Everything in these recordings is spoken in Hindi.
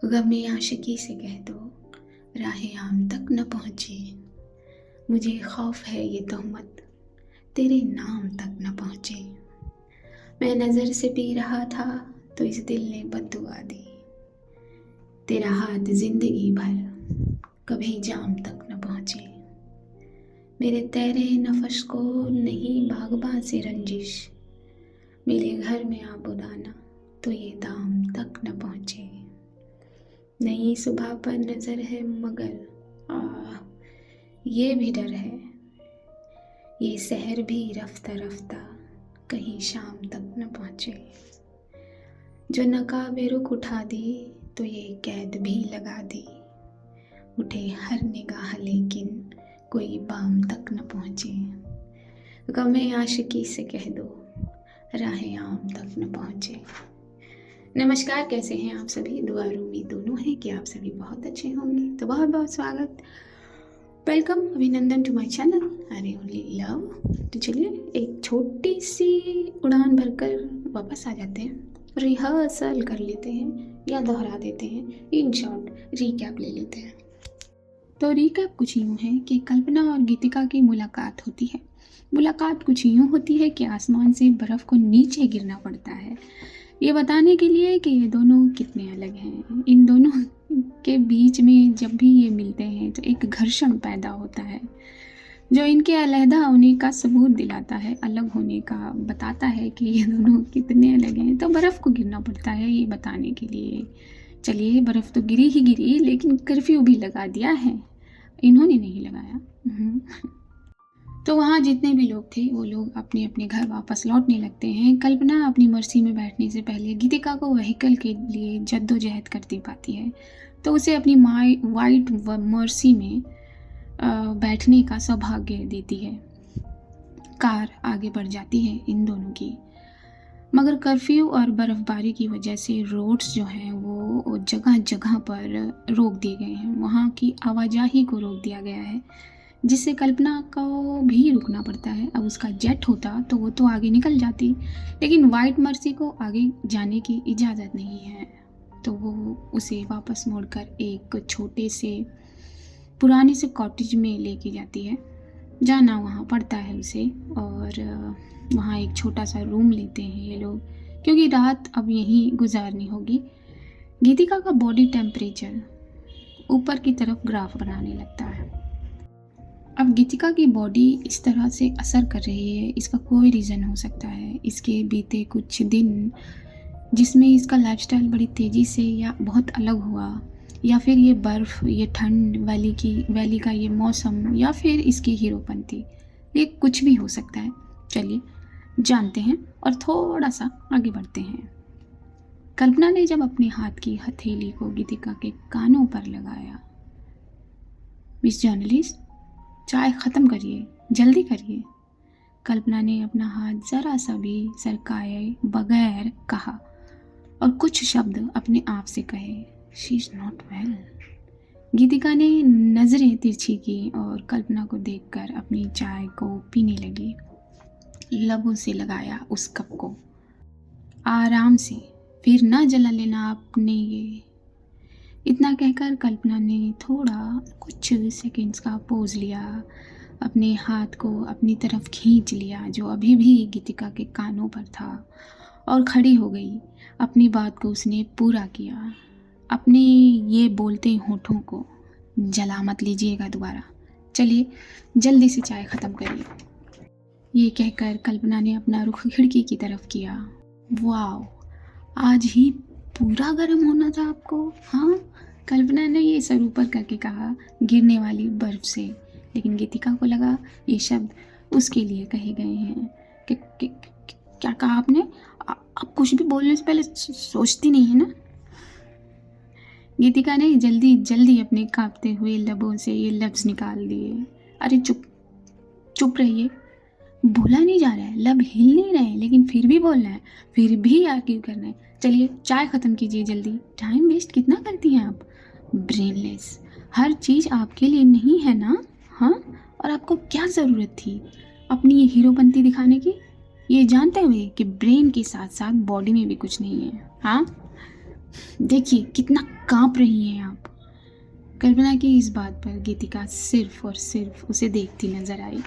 गमे आशिकी से कह दो राहें आम तक न पहुँची। मुझे खौफ है ये तहमत तेरे नाम तक न पहुँची। मैं नज़र से पी रहा था तो इस दिल ने बद्दुआ दी। तेरा हाथ जिंदगी भर कभी जाम तक न पहुँचे। मेरे तेरे नफस को नहीं बागबां से रंजिश। मेरे घर में आ बुलाना तो ये दाम तक न पहुँचे। नई सुबह पर नज़र है मगर ये भी डर है। ये शहर भी रफ्ता रफ्ता कहीं शाम तक न पहुँचे। जो नकाबे रुख उठा दी तो ये कैद भी लगा दी। उठे हर निगाह लेकिन कोई बाम तक न पहुँचे। गमे आशिकी से कह दो राहें आम तक न पहुँचे। नमस्कार, कैसे हैं आप सभी? दुआ और उम्मीद दोनों है कि आप सभी बहुत अच्छे होंगे। तो बहुत बहुत स्वागत, वेलकम, अभिनंदन to my channel I only love. तो चलिए एक छोटी सी उड़ान भरकर वापस आ जाते हैं, रिहर्सल कर लेते हैं या दोहरा देते हैं, इन शॉर्ट रिकैप ले लेते हैं। तो रिकैप कुछ यूँ है कि कल्पना और गीतिका की मुलाकात होती है। मुलाकात कुछ यूँ होती है कि आसमान से बर्फ़ को नीचे गिरना पड़ता है, ये बताने के लिए कि ये दोनों कितने अलग हैं। इन दोनों के बीच में जब भी ये मिलते हैं तो एक घर्षण पैदा होता है जो इनके अलहदा होने का सबूत दिलाता है, अलग होने का बताता है कि ये दोनों कितने अलग हैं। तो बर्फ़ को गिरना पड़ता है ये बताने के लिए। चलिए, बर्फ़ तो गिरी ही गिरी, लेकिन कर्फ्यू भी लगा दिया है, इन्होंने नहीं लगाया। तो वहाँ जितने भी लोग थे वो लोग अपने अपने घर वापस लौटने लगते हैं। कल्पना अपनी मर्सी में बैठने से पहले गीतिका को व्हीकल के लिए जद्दोजहद करती पाती है, तो उसे अपनी वाइट मर्सी में बैठने का सौभाग्य देती है। कार आगे बढ़ जाती है इन दोनों की, मगर कर्फ्यू और बर्फ़बारी की वजह से रोड्स जो हैं वो जगह जगह पर रोक दिए गए हैं। वहाँ की आवाजाही को रोक दिया गया है, जिससे कल्पना को भी रुकना पड़ता है। अब उसका जेट होता तो वो तो आगे निकल जाती, लेकिन वाइट मर्सी को आगे जाने की इजाज़त नहीं है, तो वो उसे वापस मोड़कर एक छोटे से पुराने से कॉटेज में लेके जाती है। जाना वहाँ पड़ता है उसे, और वहाँ एक छोटा सा रूम लेते हैं ये लोग, क्योंकि रात अब यहीं गुजारनी होगी। गीतिका का बॉडी टेम्परेचर ऊपर की तरफ ग्राफ बनाने लगता है। अब गीतिका की बॉडी इस तरह से असर कर रही है, इसका कोई रीज़न हो सकता है। इसके बीते कुछ दिन जिसमें इसका लाइफस्टाइल बड़ी तेज़ी से या बहुत अलग हुआ, या फिर ये बर्फ़, ये ठंड वैली का ये मौसम, या फिर इसकी हीरोपंती, ये कुछ भी हो सकता है। चलिए जानते हैं और थोड़ा सा आगे बढ़ते हैं। कल्पना ने जब अपने हाथ की हथेली को गीतिका के कानों पर लगाया, मिस जर्नलिस्ट, चाय ख़त्म करिए, जल्दी करिए। कल्पना ने अपना हाथ ज़रा सा भी सरकाए बगैर कहा और कुछ शब्द अपने आप से कहे, शी इज़ नॉट वेल। गीतिका ने नज़रें तिरछी की और कल्पना को देखकर अपनी चाय को पीने लगी। लबों से लगाया उस कप को आराम से, फिर ना जला लेना आपने ये। इतना कहकर कल्पना ने थोड़ा कुछ सेकंड्स का पोज लिया, अपने हाथ को अपनी तरफ खींच लिया जो अभी भी गीतिका के कानों पर था, और खड़ी हो गई। अपनी बात को उसने पूरा किया। अपने ये बोलते होठों को जला मत लीजिएगा दोबारा, चलिए जल्दी से चाय ख़त्म करिए। ये कहकर कल्पना ने अपना रुख खिड़की की तरफ किया। वाह, आज ही पूरा गर्म होना था आपको, हाँ? कल्पना ने ये सर ऊपर करके कहा, गिरने वाली बर्फ़ से। लेकिन गीतिका को लगा ये शब्द उसके लिए कहे गए हैं। क्या कहा आपने? आप कुछ भी बोलने से पहले सोचती नहीं है ना? गीतिका ने जल्दी जल्दी अपने कांपते हुए लबों से ये लफ्ज़ निकाल दिए। अरे चुप रहिए, बोला नहीं जा रहा है, लब हिल नहीं रहे, लेकिन फिर भी बोलना है, फिर भी आर्ग्यू करना है। चलिए चाय ख़त्म कीजिए जल्दी। टाइम वेस्ट कितना करती हैं आप, ब्रेनलेस। हर चीज़ आपके लिए नहीं है ना, हाँ? और आपको क्या ज़रूरत थी अपनी ये हीरोपंती दिखाने की, ये जानते हुए कि ब्रेन के साथ साथ बॉडी में भी कुछ नहीं है, हाँ? देखिए कितना कांप रही हैं आप। कल्पना की इस बात पर गीतिका सिर्फ और सिर्फ उसे देखती नजर आई।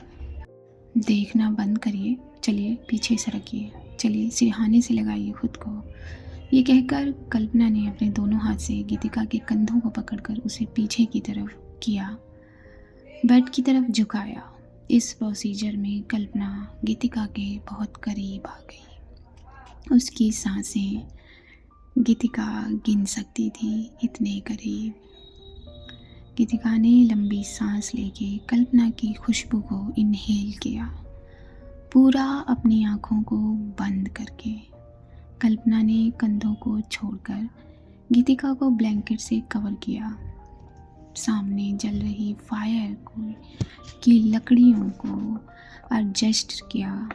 देखना बंद करिए, चलिए पीछे सरकिए, चलिए सिरहाने से लगाइए खुद को। ये कहकर कल्पना ने अपने दोनों हाथ से गीतिका के कंधों को पकड़कर उसे पीछे की तरफ किया, बेड की तरफ झुकाया। इस प्रोसीजर में कल्पना गीतिका के बहुत करीब आ गई। उसकी सांसें गीतिका गिन सकती थी, इतने करीब। गीतिका ने लंबी सांस लेके कल्पना की खुशबू को इनहेल किया, पूरा अपनी आंखों को बंद करके। कल्पना ने कंधों को छोड़कर गीतिका को ब्लैंकेट से कवर किया। सामने जल रही फायर की लकड़ियों को एडजस्ट किया।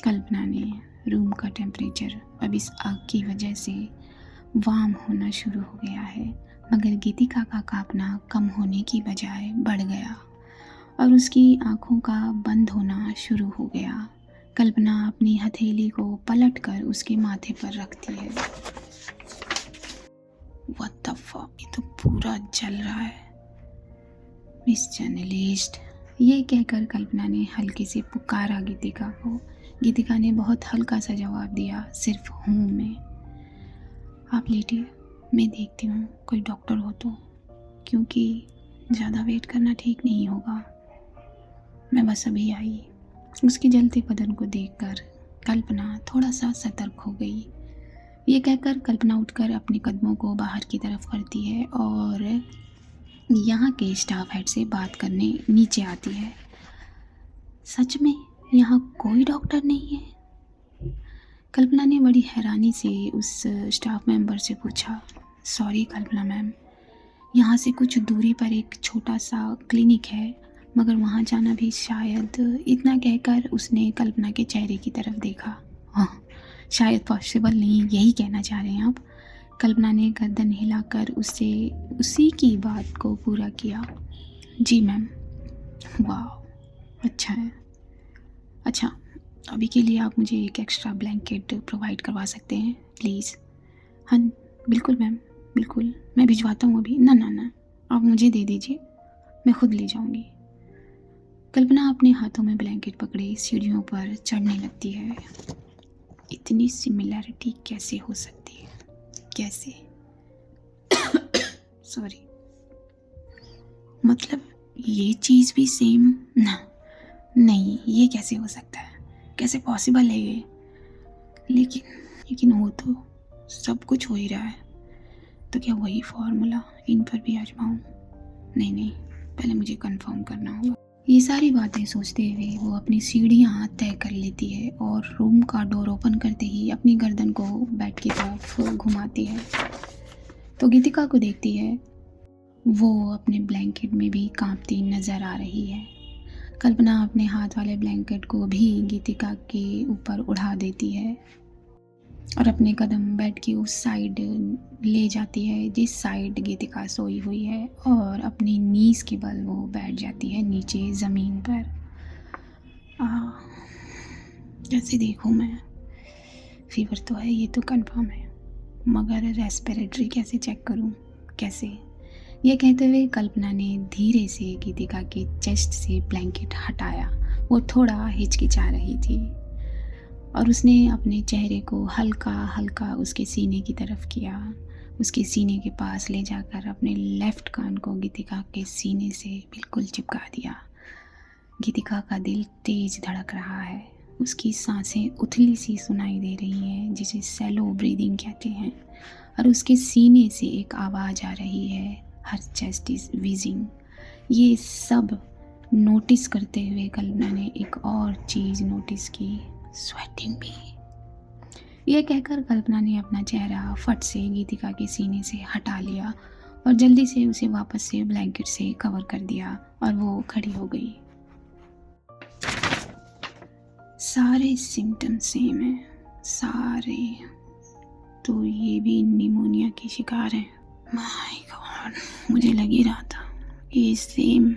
कल्पना ने रूम का टेम्परेचर अब इस आग की वजह से वार्म होना शुरू हो गया है, मगर गीतिका का कांपना कम होने की बजाय बढ़ गया और उसकी आंखों का बंद होना शुरू हो गया। कल्पना अपनी हथेली को पलटकर उसके माथे पर रखती है। What the fuck? ये तो पूरा जल रहा है। मिस जर्नलिस्ट, ये कहकर कल्पना ने हल्के से पुकारा गीतिका को। गीतिका ने बहुत हल्का सा जवाब दिया, सिर्फ हूँ में। आप लेटिए, मैं देखती हूँ कोई डॉक्टर हो तो, क्योंकि ज़्यादा वेट करना ठीक नहीं होगा। मैं बस अभी आई। उसके जलते बदन को देखकर कल्पना थोड़ा सा सतर्क हो गई। ये कहकर कल्पना उठकर अपने कदमों को बाहर की तरफ करती है और यहाँ के स्टाफ हेड से बात करने नीचे आती है। सच में यहाँ कोई डॉक्टर नहीं है? कल्पना ने बड़ी हैरानी से उस स्टाफ मेंबर से पूछा। सॉरी कल्पना मैम, यहाँ से कुछ दूरी पर एक छोटा सा क्लिनिक है, मगर वहाँ जाना भी शायद। इतना कहकर उसने कल्पना के चेहरे की तरफ देखा। हाँ, शायद पॉसिबल नहीं, यही कहना चाह रहे हैं आप? कल्पना ने गर्दन हिलाकर उससे उसी की बात को पूरा किया। जी मैम। वाह, अच्छा है। अच्छा, अभी के लिए आप मुझे एक एक्स्ट्रा ब्लैंकेट प्रोवाइड करवा सकते हैं प्लीज़? हाँ बिल्कुल मैम, बिल्कुल, मैं भिजवाता हूँ अभी। ना, आप मुझे दे दीजिए, मैं खुद ले जाऊँगी। कल्पना अपने हाथों में ब्लैंकेट पकड़े सीढ़ियों पर चढ़ने लगती है। इतनी सिमिलैरिटी कैसे हो सकती है? कैसे? सॉरी, मतलब ये चीज़ भी सेम? ना, नहीं, ये कैसे हो सकता है? कैसे पॉसिबल है ये? लेकिन वो तो सब कुछ हो ही रहा है, तो क्या वही फॉर्मूला इन पर भी आजमाऊं? नहीं, पहले मुझे कंफर्म करना होगा। ये सारी बातें सोचते हुए वो अपनी सीढ़ियाँ तय कर लेती है और रूम का डोर ओपन करते ही अपनी गर्दन को बेड की तरफ घुमाती है तो गीतिका को देखती है। वो अपने ब्लैंकेट में भी कांपती नज़र आ रही है। कल्पना अपने हाथ वाले ब्लैंकेट को भी गीतिका के ऊपर उड़ा देती है और अपने कदम बेड की उस साइड ले जाती है जिस साइड गीतिका सोई हुई है, और अपनी नीज के बल वो बैठ जाती है नीचे ज़मीन पर। जैसे देखूँ मैं, फीवर तो है, ये तो कंफर्म है, मगर रेस्पिरेटरी कैसे चेक करूँ? कैसे? ये कहते हुए कल्पना ने धीरे से गीतिका के चेस्ट से ब्लैंकेट हटाया। वो थोड़ा हिचकिचा रही थी और उसने अपने चेहरे को हल्का हल्का उसके सीने की तरफ किया। उसके सीने के पास ले जाकर अपने लेफ्ट कान को गीतिका के सीने से बिल्कुल चिपका दिया। गीतिका का दिल तेज धड़क रहा है। उसकी सांसें उथली सी सुनाई दे रही हैं, जिसे सैलो ब्रीदिंग कहते हैं, और उसके सीने से एक आवाज़ आ रही है, हर चेस्ट इज व्हीजिंग। ये सब नोटिस करते हुए कल्पना ने एक और चीज़ नोटिस की, स्वेटिंग भी। यह कहकर कल्पना ने अपना चेहरा फट से गीतिका के सीने से हटा लिया और जल्दी से उसे वापस से ब्लैंकेट से कवर कर दिया और वो खड़ी हो गई। सारे सिम्टम्स सेम हैं, सारे। तो ये भी निमोनिया की शिकार है। माय गॉड, मुझे लग ही रहा था ये सेम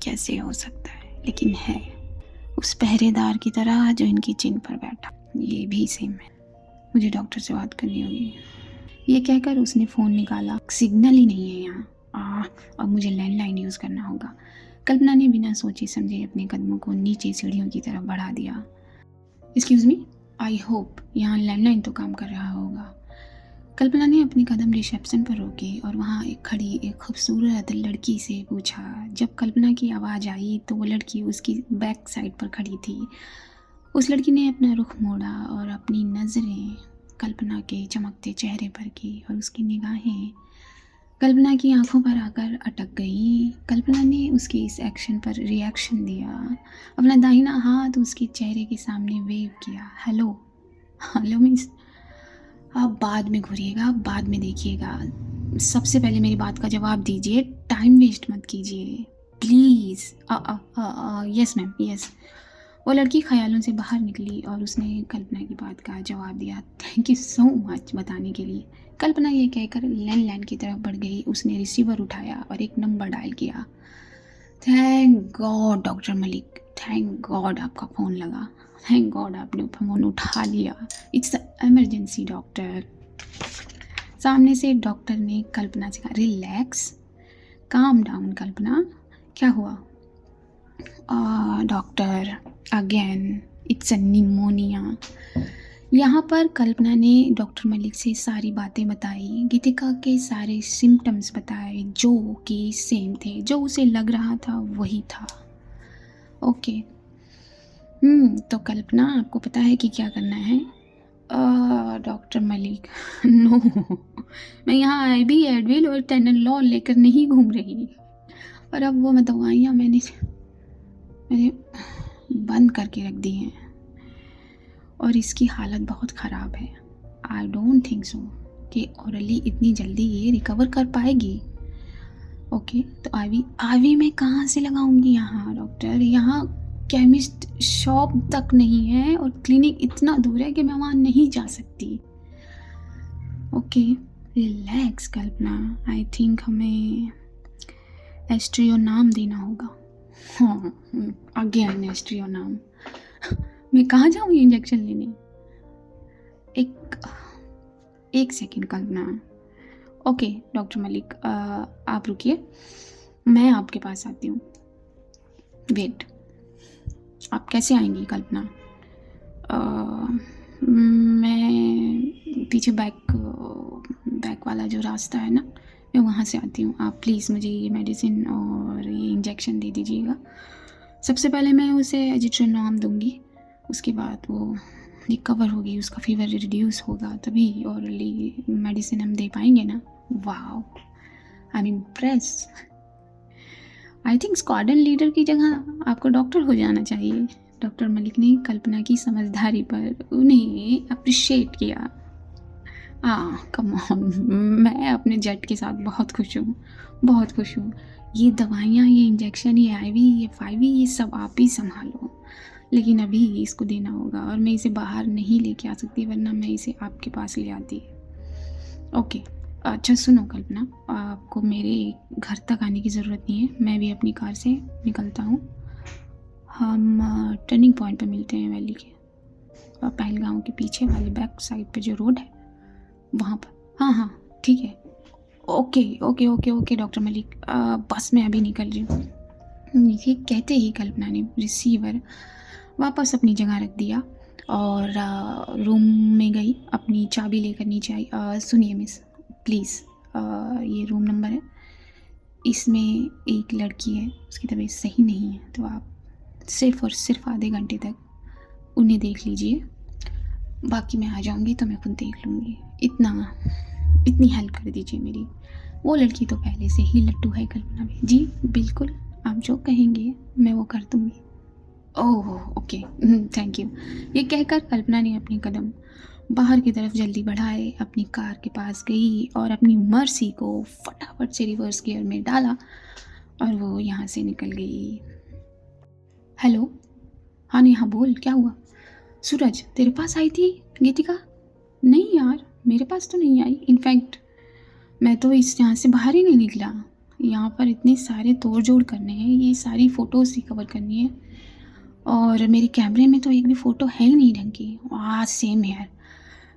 कैसे हो सकता है, लेकिन है। उस पहरेदार की तरह जो इनकी चिन पर बैठा, ये भी सेम है। मुझे डॉक्टर से बात करनी होगी। ये कहकर उसने फ़ोन निकाला। सिग्नल ही नहीं है यहाँ। अब मुझे लैंडलाइन यूज़ करना होगा। कल्पना ने बिना सोचे समझे अपने कदमों को नीचे सीढ़ियों की तरफ बढ़ा दिया। एक्सक्यूज़ मी, आई होप यहाँ लैंडलाइन तो काम कर रहा होगा। कल्पना ने अपने कदम रिसेप्शन पर रोके और वहाँ खड़ी एक खूबसूरत लड़की से पूछा। जब कल्पना की आवाज़ आई तो वो लड़की उसकी बैक साइड पर खड़ी थी। उस लड़की ने अपना रुख मोड़ा और अपनी नज़रें कल्पना के चमकते चेहरे पर की और उसकी निगाहें कल्पना की आंखों पर आकर अटक गई। कल्पना ने उसके इस एक्शन पर रिएक्शन दिया। अपना दाहिना हाथ उसके चेहरे के सामने वेव किया। हेलो हेलो मिस, आप बाद में घूरिएगा, बाद में देखिएगा। सबसे पहले मेरी बात का जवाब दीजिए, टाइम वेस्ट मत कीजिए प्लीज़। Yes ma'am, yes. वो लड़की ख्यालों से बाहर निकली और उसने कल्पना की बात का जवाब दिया। थैंक यू सो मच बताने के लिए। कल्पना ये कहकर लैंडलाइन की तरफ बढ़ गई। उसने रिसीवर उठाया और एक नंबर डायल किया। Thank God doctor Malik, thank God आपका फ़ोन लगा, थैंक गॉड आपने फ़ोन उठा लिया। It's emergency doctor. सामने से डॉक्टर ने कल्पना से कहा, रिलैक्स, काम डाउन कल्पना, क्या हुआ? Doctor again it's a pneumonia. यहाँ पर कल्पना ने डॉक्टर मलिक से सारी बातें बताई, गीतिका के सारे सिम्टम्स बताए जो कि सेम थे, जो उसे लग रहा था वही था। ओके, तो कल्पना आपको पता है कि क्या करना है? डॉक्टर मलिक, नो, मैं यहाँ आईवी एडविल और टेनलॉल लेकर नहीं घूम रही। और अब वो दवाइयाँ मैंने बंद करके रख दी हैं और इसकी हालत बहुत ख़राब है। आई डोंट थिंक सो कि ओरली इतनी जल्दी ये रिकवर कर पाएगी। ओके, तो आईवी मैं कहाँ से लगाऊंगी यहाँ डॉक्टर? यहाँ केमिस्ट शॉप तक नहीं है और क्लिनिक इतना दूर है कि मैं वहाँ नहीं जा सकती। Okay, relax Kalpana, I think हमें एस्ट्रियो नाम देना होगा। हाँ, अगेन एस्ट्रियो नाम। मैं कहाँ जाऊँ ये इंजेक्शन लेने? एक सेकेंड कल्पना। ओके डॉक्टर मलिक, आप रुकिए, मैं आपके पास आती हूँ। वेट, आप कैसे आएंगी कल्पना? मैं पीछे बैक वाला जो रास्ता है ना, मैं वहाँ से आती हूँ। आप प्लीज़ मुझे ये मेडिसिन और ये इंजेक्शन दे दीजिएगा। सबसे पहले मैं उसे एजिट्रोनॉम दूँगी, उसके बाद वो रिकवर होगी, उसका फीवर रिड्यूस होगा, तभी ऑरली मेडिसिन हम दे पाएंगे ना। Wow, I am impressed. I think squadron leader की जगह आपको डॉक्टर हो जाना चाहिए। डॉक्टर मलिक ने कल्पना की समझदारी पर उन्हें अप्रिशिएट किया। कम ऑन, मैं अपने जेट के साथ बहुत खुश हूँ, बहुत खुश हूँ। ये दवाइयाँ, ये इंजेक्शन, ये आईवी, ये फाईवी, ये सब आप ही संभालो, लेकिन अभी इसको देना होगा और मैं इसे बाहर नहीं लेके आ सकती, वरना मैं इसे आपके पास ले आती। ओके, अच्छा सुनो कल्पना, आपको मेरे घर तक आने की ज़रूरत नहीं है, मैं भी अपनी कार से निकलता हूँ। हम टर्निंग पॉइंट पे मिलते हैं वैली के, पहलगांव के पीछे वाले बैक साइड पे जो रोड है वहाँ पर। हाँ ठीक है। ओके डॉक्टर मलिक, बस मैं अभी निकल रही हूँ। ये कहते ही कल्पना ने रिसीवर वापस अपनी जगह रख दिया और रूम में गई, अपनी चाबी लेकर नीचे आई। सुनिए मिस, प्लीज़, ये रूम नंबर है, इसमें एक लड़की है, उसकी तबीयत सही नहीं है, तो आप सिर्फ और सिर्फ आधे घंटे तक उन्हें देख लीजिए, बाकी मैं आ जाऊंगी तो मैं खुद देख लूँगी। इतनी हेल्प कर दीजिए मेरी। वो लड़की तो पहले से ही लट्टू है कल्पना में। जी बिल्कुल, आप जो कहेंगे मैं वो कर दूँगी। Oh okay, thank you. ये कहकर कल्पना ने अपने कदम बाहर की तरफ जल्दी बढ़ाए, अपनी कार के पास गई और अपनी मर्सी को फटाफट से रिवर्स गियर में डाला और वो यहाँ से निकल गई। हेलो, हाँ नेहा बोल, क्या हुआ? सूरज तेरे पास आई थी गीतिका? नहीं यार, मेरे पास तो नहीं आई। इनफैक्ट मैं तो इस यहाँ से बाहर ही नहीं निकला। यहाँ पर इतने सारे तोड़ जोड़ करने हैं, ये सारी फ़ोटोज़ रिकवर करनी है और मेरे कैमरे में तो एक भी फ़ोटो है ही नहीं ढंग की। सेम यार,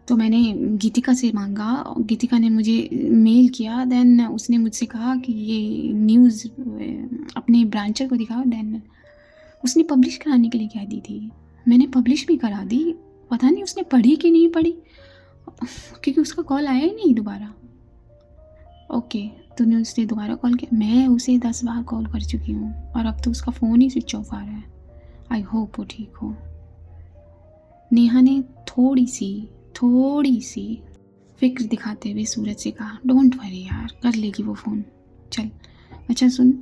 तो मैंने गीतिका से मांगा, गीतिका ने मुझे मेल किया, देन उसने मुझसे कहा कि ये न्यूज़ अपने ब्रांचर को दिखाओ, देन उसने पब्लिश कराने के लिए कह दी थी। मैंने पब्लिश भी करा दी, पता नहीं उसने पढ़ी कि नहीं पढ़ी, क्योंकि उसका कॉल आया ही नहीं दोबारा। ओके, तूने उसने दोबारा कॉल किया, मैं उसे 10 बार कॉल कर चुकी हूँ और अब तो उसका फ़ोन ही स्विच ऑफ आ रहा है। आई होप वो ठीक हो। नेहा ने थोड़ी सी फिक्र दिखाते हुए सूरज से कहा, डोंट वरी यार, कर लेगी वो फ़ोन, चल। अच्छा सुन,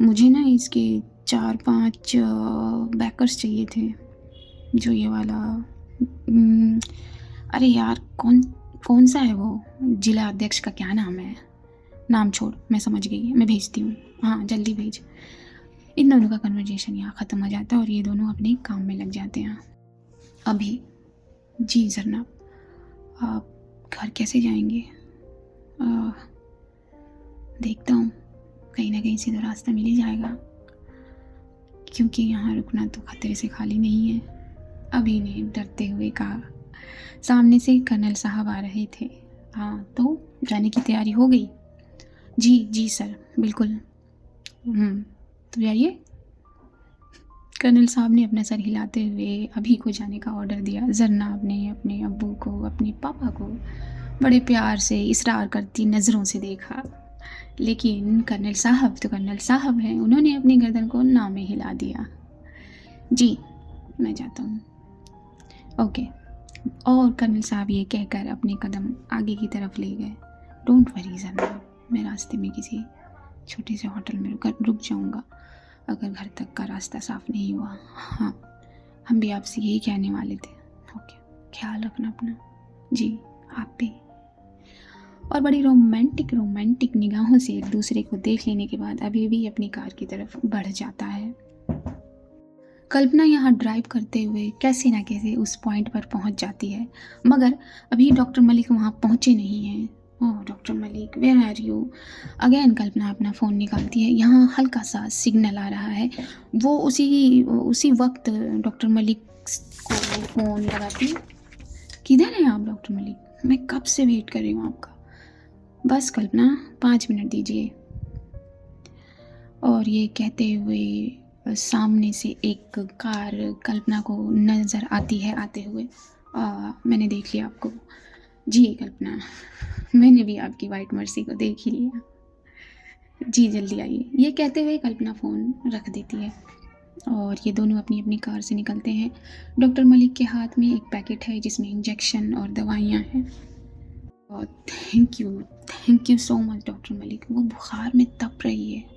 मुझे ना इसके 4-5 बैकर्स चाहिए थे, जो ये वाला अरे यार कौन सा है वो जिला अध्यक्ष का क्या नाम है, नाम छोड़, मैं समझ गई, मैं भेजती हूँ, हाँ जल्दी भेज। इन दोनों का कन्वर्जेशन यहाँ ख़त्म हो जाता है और ये दोनों अपने काम में लग जाते हैं। अभी जी जरना, आप घर कैसे जाएंगे? देखता हूँ, कहीं ना कहीं से तो रास्ता मिल ही जाएगा, क्योंकि यहाँ रुकना तो खतरे से खाली नहीं है। अभी ने डरते हुए कहा। सामने से कर्नल साहब आ रहे थे। हाँ, तो जाने की तैयारी हो गई? जी सर, बिल्कुल। तो जाइए। कर्नल साहब ने अपना सर हिलाते हुए अभी को जाने का ऑर्डर दिया। जरनाब ने अपने अब्बू को, अपने पापा को बड़े प्यार से इसरार करती नज़रों से देखा, लेकिन कर्नल साहब तो कर्नल साहब हैं, उन्होंने अपनी गर्दन को ना में हिला दिया। जी मैं जाता हूँ। ओके। और कर्नल साहब ये कहकर अपने कदम आगे की तरफ ले गए। डोंट वरी जरनाब, मैं रास्ते में किसी छोटे से होटल में रुक जाऊँगा अगर घर तक का रास्ता साफ नहीं हुआ। हाँ, हम भी आपसे यही कहने वाले थे। ओके, ख्याल रखना अपना। जी आप भी। और बड़ी रोमांटिक निगाहों से एक दूसरे को देख लेने के बाद अभी भी अपनी कार की तरफ बढ़ जाता है। कल्पना यहाँ ड्राइव करते हुए कैसे ना कैसे उस पॉइंट पर पहुँच जाती है, मगर अभी डॉक्टर मलिक वहाँ पहुँचे नहीं हैं। Oh doctor Malik, where are you? Again Kalpana अपना फ़ोन निकालती है। यहाँ हल्का सा सिग्नल आ रहा है। वो उसी वक्त डॉक्टर मलिक को फ़ोन लगाती है। किधर हैं आप डॉक्टर मलिक? मैं कब से वेट कर रही हूँ आपका। बस कल्पना 5 मिनट दीजिए। और ये कहते हुए सामने से एक कार कल्पना को नज़र आती है आते हुए। मैंने देख लिया आपको। जी कल्पना, मैंने भी आपकी वाइट मर्सी को देख ही लिया। जी जल्दी आइए। ये कहते हुए कल्पना फ़ोन रख देती है और ये दोनों अपनी अपनी कार से निकलते हैं। डॉक्टर मलिक के हाथ में एक पैकेट है जिसमें इंजेक्शन और दवाइयाँ हैं। और thank you so much doctor Malik. वो बुखार में तप रही है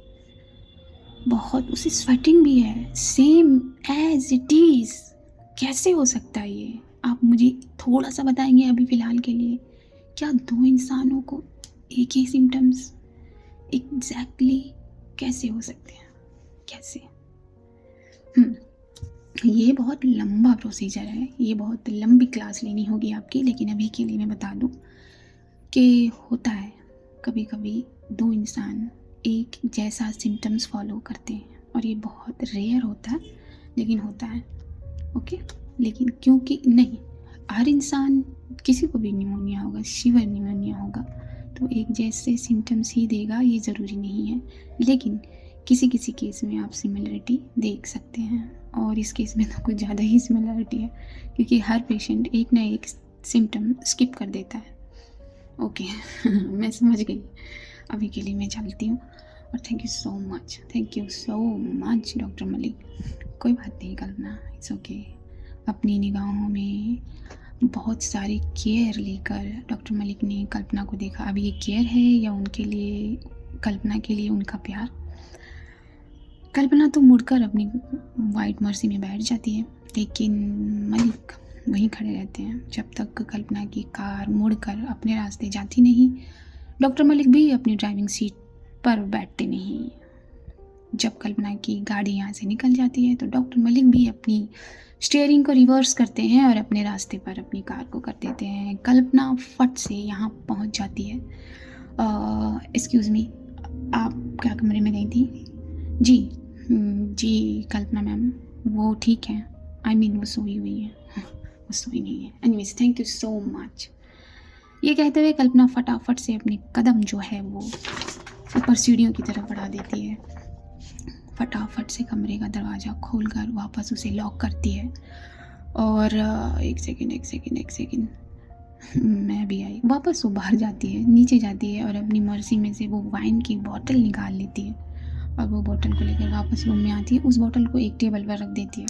बहुत, उसे स्वेटिंग भी है, सेम एज इट इज़। कैसे हो सकता है ये? आप मुझे थोड़ा सा बताएंगे अभी फ़िलहाल के लिए, क्या 2 इंसानों को एक ही सिम्टम्स एग्जैक्टली कैसे हो सकते हैं? कैसे? ये बहुत लंबा प्रोसीजर है, ये बहुत लंबी क्लास लेनी होगी आपकी, लेकिन अभी के लिए मैं बता दूं कि होता है कभी कभी 2 इंसान एक जैसा सिम्टम्स फॉलो करते हैं और ये बहुत रेयर होता है, लेकिन होता है। ओके, लेकिन क्योंकि नहीं हर इंसान, किसी को भी निमोनिया होगा, शिवर निमोनिया होगा तो एक जैसे सिम्टम्स ही देगा, ये ज़रूरी नहीं है। लेकिन किसी किसी केस में आप सिमिलरिटी देख सकते हैं और इस केस में तो कुछ ज़्यादा ही सिमिलरिटी है, क्योंकि हर पेशेंट एक ना एक सिम्टम स्किप कर देता है। ओके मैं समझ गई। अभी के लिए मैं चलती हूँ और thank you so much doctor Malik. कोई बात नहीं कल्पना, इट्स ओके। अपनी निगाहों में बहुत सारी केयर लेकर डॉक्टर मलिक ने कल्पना को देखा। अब ये केयर है या उनके लिए, कल्पना के लिए उनका प्यार? कल्पना तो मुड़कर अपनी वाइट मर्सी में बैठ जाती है, लेकिन मलिक वहीं खड़े रहते हैं जब तक कल्पना की कार मुड़कर अपने रास्ते जाती नहीं। डॉक्टर मलिक भी अपनी ड्राइविंग सीट पर बैठते नहीं। जब कल्पना की गाड़ी यहाँ से निकल जाती है तो डॉक्टर मलिक भी अपनी स्टीयरिंग को रिवर्स करते हैं और अपने रास्ते पर अपनी कार को कर देते हैं। कल्पना फट से यहाँ पहुँच जाती है। एक्सक्यूज़ मी, आप क्या कमरे में गई थी? जी कल्पना मैम, वो ठीक है, I mean वो सोई हुई है। वो सोई नहीं है। Anyways thank you so much. ये कहते हुए कल्पना फटाफट से अपने कदम जो है वो ऊपर सीढ़ियों की तरफ बढ़ा देती है। फटाफट से कमरे का दरवाज़ा खोलकर वापस उसे लॉक करती है और एक सेकंड मैं भी आई। वापस वो बाहर जाती है, नीचे जाती है और अपनी मर्जी में से वो वाइन की बोतल निकाल लेती है और वो बोतल को लेकर वापस रूम में आती है। उस बोतल को एक टेबल पर रख देती है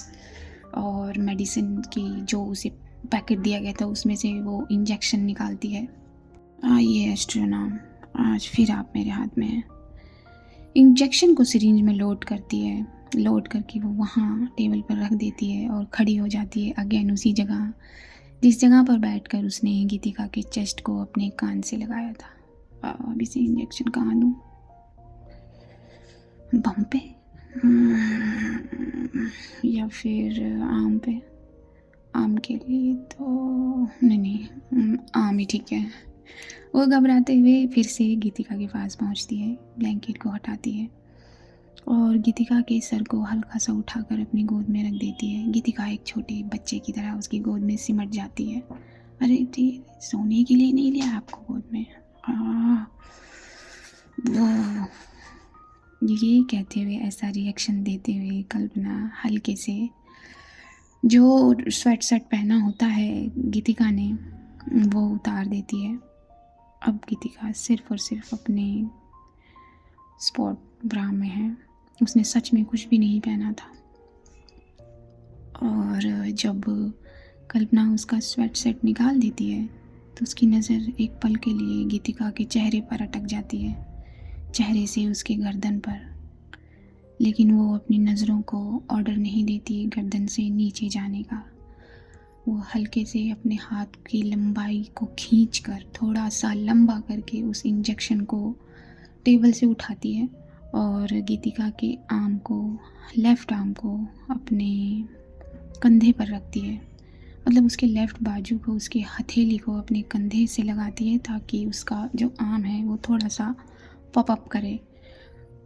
और मेडिसिन की जो उसे पैकेट दिया गया था उसमें से वो इंजेक्शन निकालती है। आइए एस्ट्रोनॉम, आज फिर आप मेरे हाथ में हैं। इंजेक्शन को सिरिंज में लोड करती है, लोड करके वो वहाँ टेबल पर रख देती है और खड़ी हो जाती है अगेन उसी जगह जिस जगह पर बैठकर उसने गीतिका के चेस्ट को अपने कान से लगाया था। अब इसे इंजेक्शन कहाँ दूँ? बम पे या फिर आम पे? आम के लिए तो नहीं, आम ही ठीक है। वो घबराते हुए फिर से गीतिका के पास पहुंचती है, ब्लैंकेट को हटाती है और गीतिका के सर को हल्का सा उठाकर अपनी गोद में रख देती है। गीतिका एक छोटे बच्चे की तरह उसकी गोद में सिमट जाती है। अरे ठीक, सोने के लिए नहीं लिया आपको गोद में? वो ये कहते हुए, ऐसा रिएक्शन देते हुए कल्पना हल्के से जो स्वेट शर्ट पहना होता है गीतिका ने वो उतार देती है। अब गीतिका सिर्फ और सिर्फ अपने स्पोर्ट ब्रा में है, उसने सच में कुछ भी नहीं पहना था। और जब कल्पना उसका स्वेट शर्ट निकाल देती है तो उसकी नज़र एक पल के लिए गीतिका के चेहरे पर अटक जाती है, चेहरे से उसके गर्दन पर। लेकिन वो अपनी नज़रों को ऑर्डर नहीं देती गर्दन से नीचे जाने का। वो हल्के से अपने हाथ की लंबाई को खींचकर थोड़ा सा लंबा करके उस इंजेक्शन को टेबल से उठाती है और गीतिका के आर्म को, लेफ़्ट आर्म को अपने कंधे पर रखती है। मतलब उसके लेफ़्ट बाजू को, उसके हथेली को अपने कंधे से लगाती है ताकि उसका जो आर्म है वो थोड़ा सा पॉप अप करे।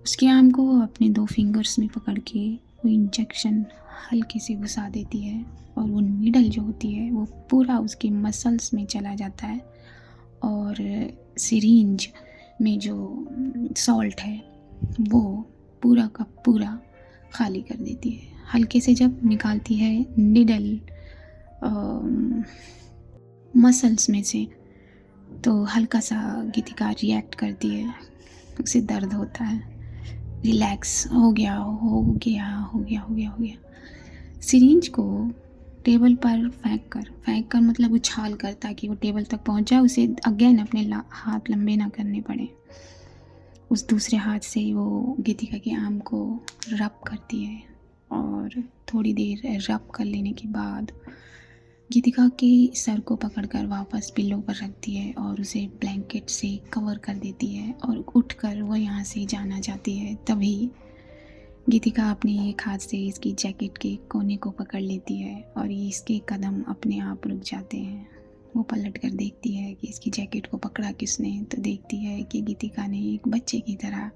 उसके आर्म को अपने 2 फिंगर्स में पकड़ के वो इंजेक्शन हल्के से घुसा देती है और वो नीडल जो होती है वो पूरा उसके मसल्स में चला जाता है और सिरिंज में जो सॉल्ट है वो पूरा का पूरा खाली कर देती है। हल्के से जब निकालती है नीडल मसल्स में से तो हल्का सा गीतिका रिएक्ट करती है, उसे दर्द होता है। रिलैक्स हो गया। सिरिंज को टेबल पर फेंक कर मतलब उछाल कर, ताकि वो टेबल तक पहुंच जाए, उसे अगेन अपने हाथ लंबे ना करने पड़े। उस दूसरे हाथ से वो गीतिका के आर्म को रब करती है और थोड़ी देर रब कर लेने के बाद गीतिका के सर को पकड़कर वापस पिल्लो पर रखती है और उसे ब्लैंकेट से कवर कर देती है और उठकर वो यहाँ से जाना चाहती है। तभी गीतिका अपने एक हाथ से इसकी जैकेट के कोने को पकड़ लेती है और इसके कदम अपने आप रुक जाते हैं। वो पलट कर देखती है कि इसकी जैकेट को पकड़ा किसने, तो देखती है कि गीतिका ने एक बच्चे की तरह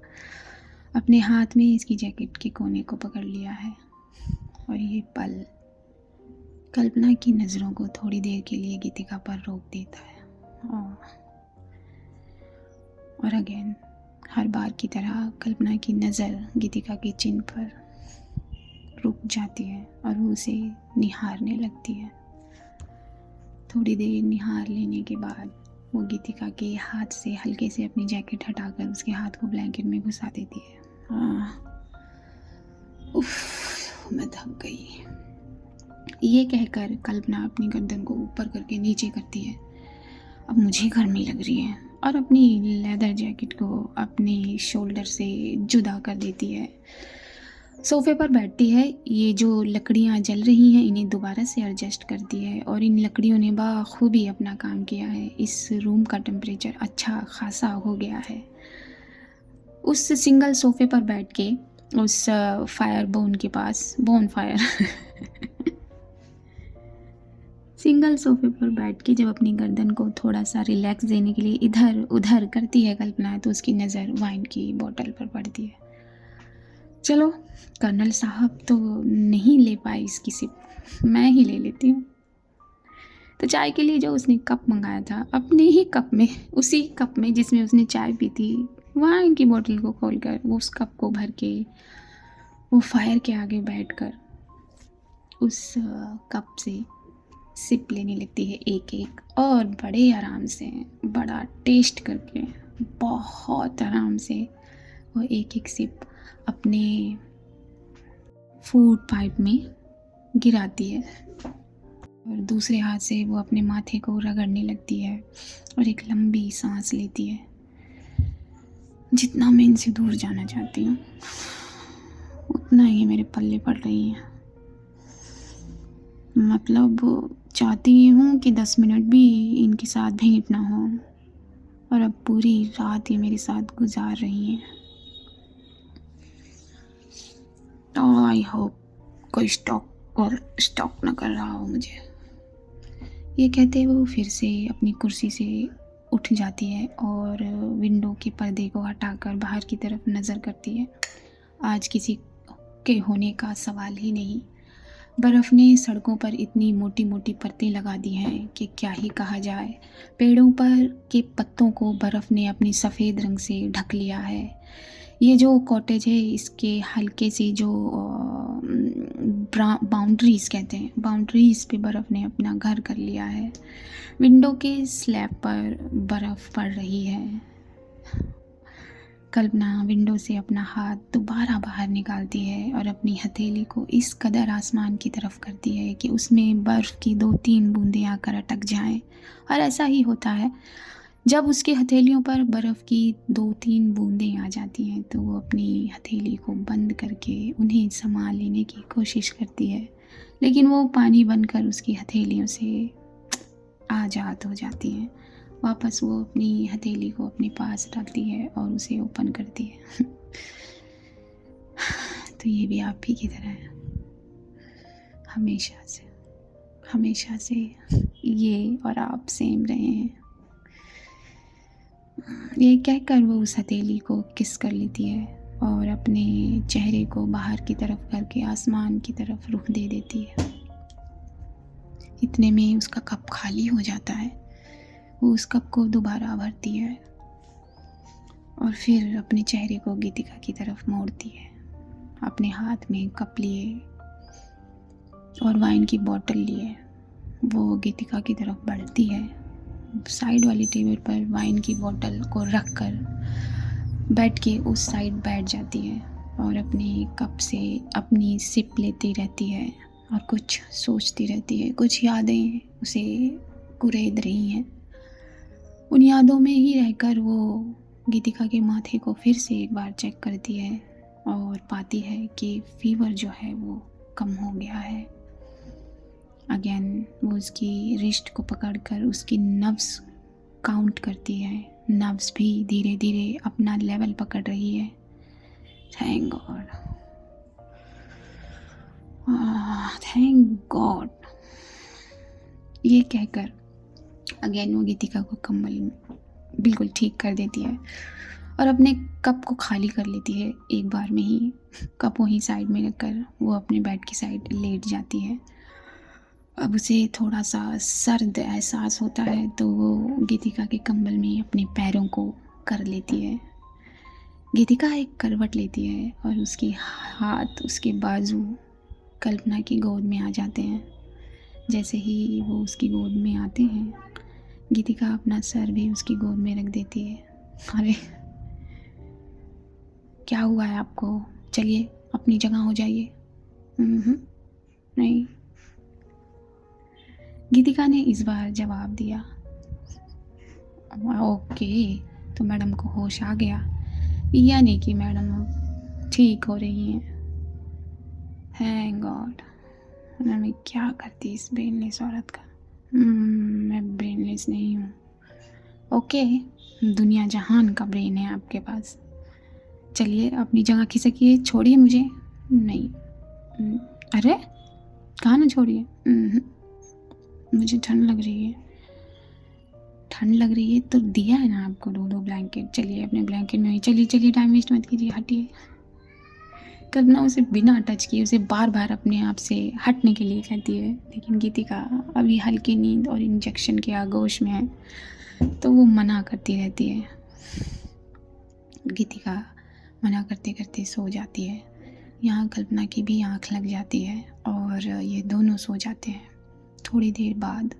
अपने हाथ में इसकी जैकेट के कोने को पकड़ लिया है। और ये पल कल्पना की नज़रों को थोड़ी देर के लिए गीतिका पर रोक देता है और अगेन हर बार की तरह कल्पना की नज़र गीतिका के चिन्ह पर रुक जाती है और वो उसे निहारने लगती है। थोड़ी देर निहार लेने के बाद वो गीतिका के हाथ से हल्के से अपनी जैकेट हटाकर उसके हाथ को ब्लैंकेट में घुसा देती है। उफ, मैं थक गई। ये कहकर कल्पना अपनी गर्दन को ऊपर करके नीचे करती है। अब मुझे गर्मी लग रही है और अपनी लेदर जैकेट को अपने शोल्डर से जुदा कर देती है। सोफे पर बैठती है। ये जो लकड़ियाँ जल रही हैं इन्हें दोबारा से एडजस्ट करती है और इन लकड़ियों ने बखूबी अपना काम किया है। इस रूम का टेम्परेचर अच्छा खासा हो गया है। उस सिंगल सोफे पर बैठ के उस फायर बोन के पास, बोन फायर सिंगल सोफे पर बैठ के जब अपनी गर्दन को थोड़ा सा रिलैक्स देने के लिए इधर उधर करती है कल्पना, तो उसकी नज़र वाइन की बोतल पर पड़ती है। चलो, कर्नल साहब तो नहीं ले पाए इसकी सिप, मैं ही ले लेती हूँ। तो चाय के लिए जो उसने कप मंगाया था, अपने ही कप में, उसी कप में जिसमें उसने चाय पी थी, वाइन की बोतल को खोलकर उस कप को भर के वो फायर के आगे बैठकर उस कप से सिप लेने लगती है, एक एक, और बड़े आराम से, बड़ा टेस्ट करके, बहुत आराम से वो एक एक सिप अपने फूड पाइप में गिराती है और दूसरे हाथ से वो अपने माथे को रगड़ने लगती है और एक लंबी सांस लेती है। जितना मैं इनसे दूर जाना चाहती हूँ उतना ही मेरे पल्ले पड़ रही है। मतलब चाहती हूँ कि 10 मिनट भी इनके साथ भेंट ना हो, और अब पूरी रात ये मेरे साथ गुजार रही हैं। तो आई होप कोई स्टॉक ना कर रहा हो मुझे। ये कहते वो फिर से अपनी कुर्सी से उठ जाती है और विंडो के पर्दे को हटाकर बाहर की तरफ नज़र करती है। आज किसी के होने का सवाल ही नहीं। बर्फ़ ने सड़कों पर इतनी मोटी मोटी परतें लगा दी हैं कि क्या ही कहा जाए। पेड़ों पर के पत्तों को बर्फ़ ने अपनी सफ़ेद रंग से ढक लिया है। ये जो कॉटेज है, इसके हल्के से जो बाउंड्रीज़ कहते हैं, बाउंड्रीज़ पे बर्फ़ ने अपना घर कर लिया है। विंडो के स्लैब पर बर्फ़ पड़ रही है। कल्पना विंडो से अपना हाथ दोबारा बाहर निकालती है और अपनी हथेली को इस कदर आसमान की तरफ करती है कि उसमें बर्फ़ की 2-3 बूंदें आकर अटक जाएं। और ऐसा ही होता है। जब उसकी हथेलियों पर बर्फ़ की 2-3 बूंदें आ जाती हैं तो वो अपनी हथेली को बंद करके उन्हें संभाल लेने की कोशिश करती है, लेकिन वो पानी बनकर उसकी हथेलियों से आज़ाद हो जाती हैं। वापस वो अपनी हथेली को अपने पास रखती है और उसे ओपन करती है। तो ये भी आप ही की तरह है, हमेशा से ये और आप सेम रहे हैं। ये कहकर वो उस हथेली को किस कर लेती है और अपने चेहरे को बाहर की तरफ करके आसमान की तरफ रुख दे देती है। इतने में उसका कप खाली हो जाता है। वो उस कप को दोबारा भरती है और फिर अपने चेहरे को गीतिका की तरफ मोड़ती है। अपने हाथ में कप लिए और वाइन की बोतल लिए वो गीतिका की तरफ बढ़ती है। साइड वाली टेबल पर वाइन की बोतल को रख कर बैठ के उस साइड बैठ जाती है और अपने कप से अपनी सिप लेती रहती है और कुछ सोचती रहती है। कुछ यादें उसे कुरेद रही हैं। उन यादों में ही रहकर वो गीतिका के माथे को फिर से एक बार चेक करती है और पाती है कि फीवर जो है वो कम हो गया है। अगेन वो उसकी रिस्ट को पकड़कर उसकी नब्ज़ काउंट करती है। नब्ज़ भी धीरे धीरे अपना लेवल पकड़ रही है। Thank God, thank God. ये कहकर अगेन वो गीतिका को कंबल बिल्कुल ठीक कर देती है और अपने कप को खाली कर लेती है। एक बार में ही कप वहीं साइड में रखकर वो अपने बेड की साइड लेट जाती है। अब उसे थोड़ा सा सर्द एहसास होता है तो वो गीतिका के कंबल में अपने पैरों को कर लेती है। गीतिका एक करवट लेती है और उसके हाथ, उसके बाजू कल्पना की गोद में आ जाते हैं। जैसे ही वो उसकी गोद में आते हैं, गीतिका अपना सर भी उसकी गोद में रख देती है। अरे क्या हुआ है आपको? चलिए अपनी जगह हो जाइए। नहीं, गीतिका ने इस बार जवाब दिया। ओके, तो मैडम को होश आ गया, यानी कि मैडम अब ठीक हो रही हैं। Thank God. मैं क्या करती इस ब्रेनलेस औरत का। मैं ब्रेनलेस नहीं हूँ। ओके, दुनिया जहान का ब्रेन है आपके पास। चलिए अपनी जगह खिसकिए, छोड़िए मुझे। नहीं, अरे कहाँ ना छोड़िए। मुझे ठंड लग रही है। ठंड लग रही है तो दिया है ना आपको 2 ब्लैंकेट। चलिए अपने ब्लैंकेट में, चलिए टाइम वेस्ट मत कीजिए, हटिए। कल्पना उसे बिना टच किए उसे बार बार अपने आप से हटने के लिए कहती है, लेकिन गीतिका अभी हल्की नींद और इंजेक्शन के आगोश में है, तो वो मना करती रहती है। गीतिका मना करते करते सो जाती है। यहाँ कल्पना की भी आँख लग जाती है और ये दोनों सो जाते हैं। थोड़ी देर बाद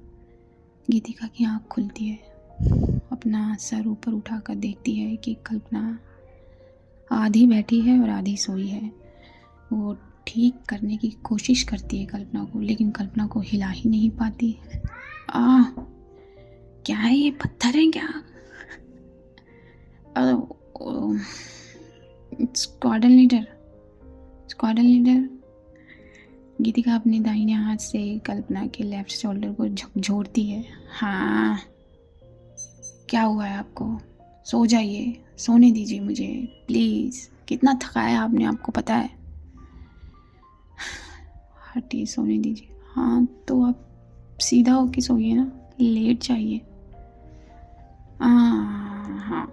गीतिका की आँख खुलती है, अपना सर ऊपर उठाकर देखती है कि कल्पना आधी बैठी है और आधी सोई है। वो ठीक करने की कोशिश करती है कल्पना को, लेकिन कल्पना को हिला ही नहीं पाती। क्या है ये, पत्थर है क्या? Squadron leader. गीतिका अपने दाहिने हाथ से कल्पना के लेफ्ट शोल्डर को झकझोरती है। हाँ, क्या हुआ है आपको? सो जाइए, सोने दीजिए मुझे प्लीज़। कितना थकाया आपने, आपको पता है। हटिए, सोने दीजिए। हाँ तो आप सीधा होके सोइए ना, लेट जाइए। हाँ।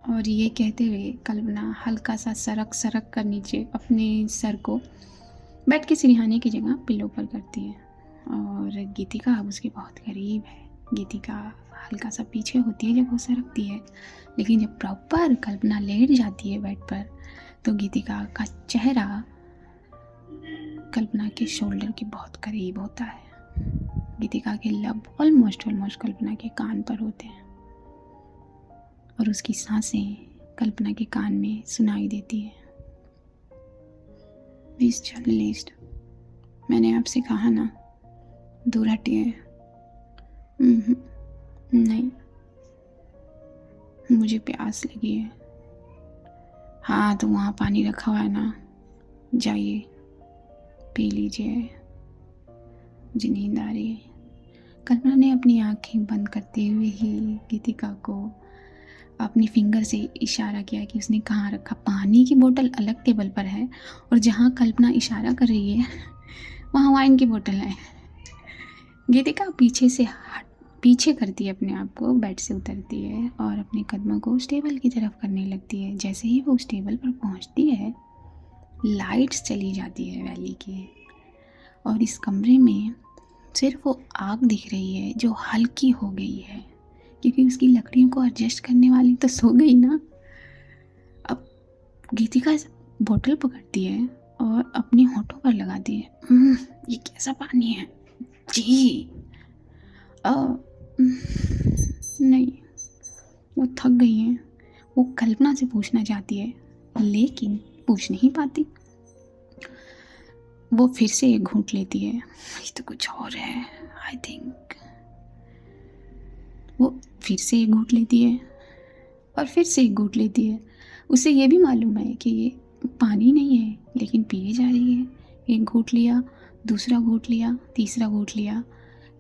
और ये कहते हुए कल्पना हल्का सा सरक कर नीचे अपने सर को बेड के सिरहाने की जगह पिलो पर करती है, और गीतिका अब उसके बहुत करीब है। गीतिका हल्का सा पीछे होती है जब वो सरकती है, लेकिन जब प्रॉपर कल्पना लेट जाती है बेड पर तो गीतिका का चेहरा कल्पना के शोल्डर के बहुत करीब होता है। गीतिका के लब ऑलमोस्ट कल्पना के कान पर होते हैं और उसकी सांसें कल्पना के कान में सुनाई देती है। प्लीज जर्नलिस्ट, मैंने आपसे कहा ना, दूर हटिए। नहीं, मुझे प्यास लगी है। हाँ तो वहाँ पानी रखा हुआ है ना, जाइए पी लीजिए, मुझे नींद आ रही है। कल्पना ने अपनी आंखें बंद करते हुए ही गीतिका को अपनी फिंगर से इशारा किया कि उसने कहाँ रखा। पानी की बोतल अलग टेबल पर है और जहाँ कल्पना इशारा कर रही है वहाँ वाइन की बोतल है। गीतिका पीछे करती है अपने आप को, बेड से उतरती है और अपने कदमों को उस टेबल की तरफ करने लगती है। जैसे ही वो उस टेबल पर पहुँचती है, लाइट्स चली जाती है वैली की, और इस कमरे में सिर्फ वो आग दिख रही है जो हल्की हो गई है, क्योंकि उसकी लकड़ियों को एडजस्ट करने वाली तो सो गई ना। अब गीतिका बोतल पकड़ती है और अपने होठों पर लगाती है। ये कैसा पानी है जी? नहीं, वो थक गई हैं। वो कल्पना से पूछना चाहती है लेकिन पूछ नहीं पाती। वो फिर से एक घूंट लेती है। ये तो कुछ और है, आई थिंक। वो फिर से एक घूंट लेती है और फिर से एक घूंट लेती है। उसे ये भी मालूम है कि ये पानी नहीं है, लेकिन पिए जा रही है। एक घूंट लिया, दूसरा घूंट लिया, तीसरा घूंट लिया।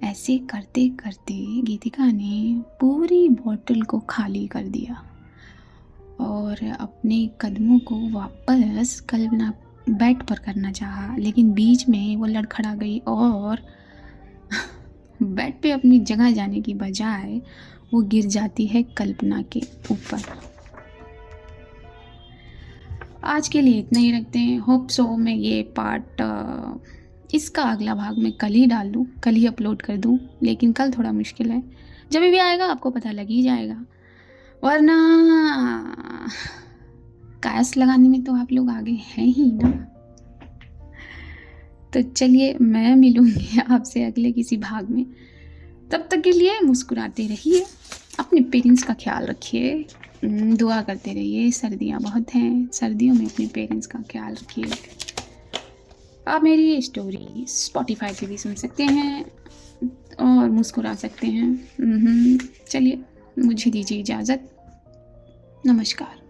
ऐसे करते करते गीतिका ने पूरी बोतल को खाली कर दिया और अपने कदमों को वापस कल्पना बेड पर करना चाहा, लेकिन बीच में वो लड़खड़ा गई और बेड पे अपनी जगह जाने की बजाय वो गिर जाती है कल्पना के ऊपर। आज के लिए इतना ही रखते हैं। होप सो मैं ये पार्ट इसका अगला भाग मैं कल ही डाल दूँ, कल ही अपलोड कर दूँ, लेकिन कल थोड़ा मुश्किल है। जब भी आएगा आपको पता लग ही जाएगा, वरना कायस लगाने में तो आप लोग आगे हैं ही ना। तो चलिए, मैं मिलूंगी आपसे अगले किसी भाग में। तब तक के लिए मुस्कुराते रहिए, अपने पेरेंट्स का ख्याल रखिए, दुआ करते रहिए। सर्दियाँ बहुत हैं, सर्दियों में अपने पेरेंट्स का ख्याल रखिए। आप मेरी स्टोरी स्पॉटिफाई पे भी सुन सकते हैं और मुस्कुरा सकते हैं। चलिए, मुझे दीजिए इजाज़त। नमस्कार।